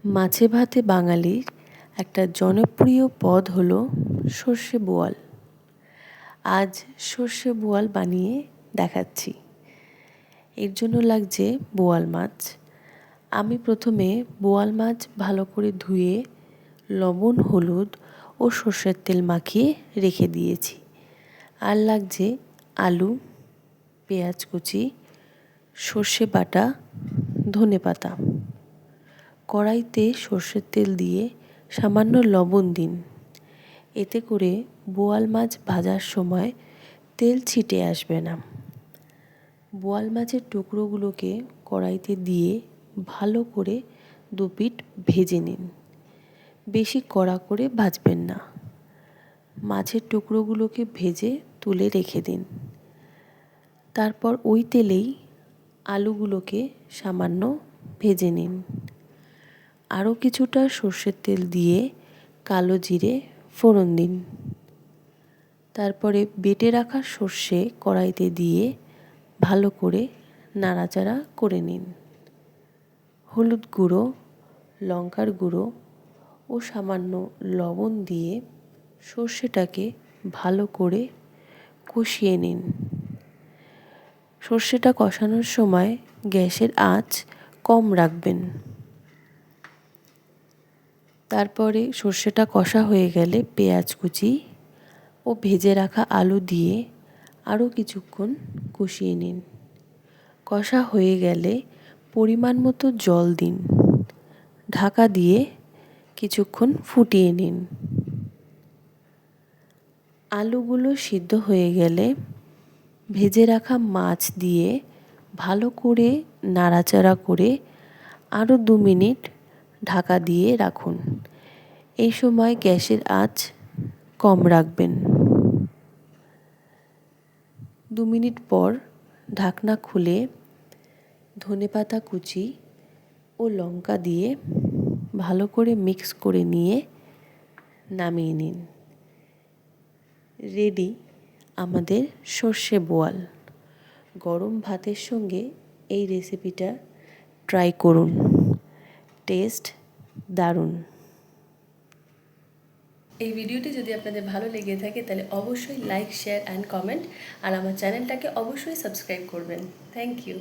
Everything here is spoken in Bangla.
মাছে ভাতে বাঙালির একটা জনপ্রিয় পদ হলো সর্ষে বোয়াল। আজ সর্ষে বোয়াল বানিয়ে দেখাচ্ছি। এর জন্য লাগছে বোয়াল মাছ। আমি প্রথমে বোয়াল মাছ ভালো করে ধুয়ে লবণ, হলুদ ও সর্ষের তেল মাখিয়ে রেখে দিয়েছি। আর লাগছে আলু, পেঁয়াজ কুচি, সর্ষে বাটা, ধনেপাতা। কড়াইতে সর্ষের তেল দিয়ে সামান্য লবণ দিন। এতে করে বোয়াল মাছ ভাজার সময় তেল ছিটে আসবে না। বোয়াল মাছের টুকরোগুলোকে কড়াইতে দিয়ে ভালো করে দুপিঠ ভেজে নিন। বেশি কড়া করে ভাজবেন না। মাছের টুকরোগুলোকে ভেজে তুলে রেখে দিন। তারপর ওই তেলেই আলুগুলোকে সামান্য ভেজে নিন। আরও কিছুটা সর্ষের তেল দিয়ে কালো জিরে ফোড়ন দিন। তারপরে বেটে রাখা সর্ষে কড়াইতে দিয়ে ভালো করে নাড়াচাড়া করে নিন। হলুদ গুঁড়ো, লঙ্কার গুঁড়ো ও সামান্য লবণ দিয়ে সর্ষেটাকে ভালো করে কষিয়ে নিন। সর্ষেটা কষানোর সময় গ্যাসের আঁচ কম রাখবেন। তারপরে সর্ষেটা কষা হয়ে গেলে পেঁয়াজ কুচি ও ভেজে রাখা আলু দিয়ে আরও কিছুক্ষণ কষিয়ে নিন। কষা হয়ে গেলে পরিমাণ মতো জল দিন। ঢাকা দিয়ে কিছুক্ষণ ফুটিয়ে নিন। আলুগুলো সিদ্ধ হয়ে গেলে ভেজে রাখা মাছ দিয়ে ভালো করে নাড়াচাড়া করে আরও 2 মিনিট ঢাকা দিয়ে রাখুন। এই সময় গ্যাসের আঁচ কম রাখবেন। 2 মিনিট পর ঢাকনা খুলে ধনেপাতা কুচি ও লঙ্কা দিয়ে ভালো করে মিক্স করে নিয়ে নামিয়ে নিন। রেডি আমাদের সর্ষে বোয়াল। গরম ভাতের সঙ্গে এই রেসিপিটা ট্রাই করুন। টেস্ট দারুণ। এই ভিডিওটি যদি আপনাদের ভালো লেগে থাকে তাহলে অবশ্যই লাইক, শেয়ার অ্যান্ড কমেন্ট, আর আমার চ্যানেলটাকে অবশ্যই সাবস্ক্রাইব করবেন। Thank you.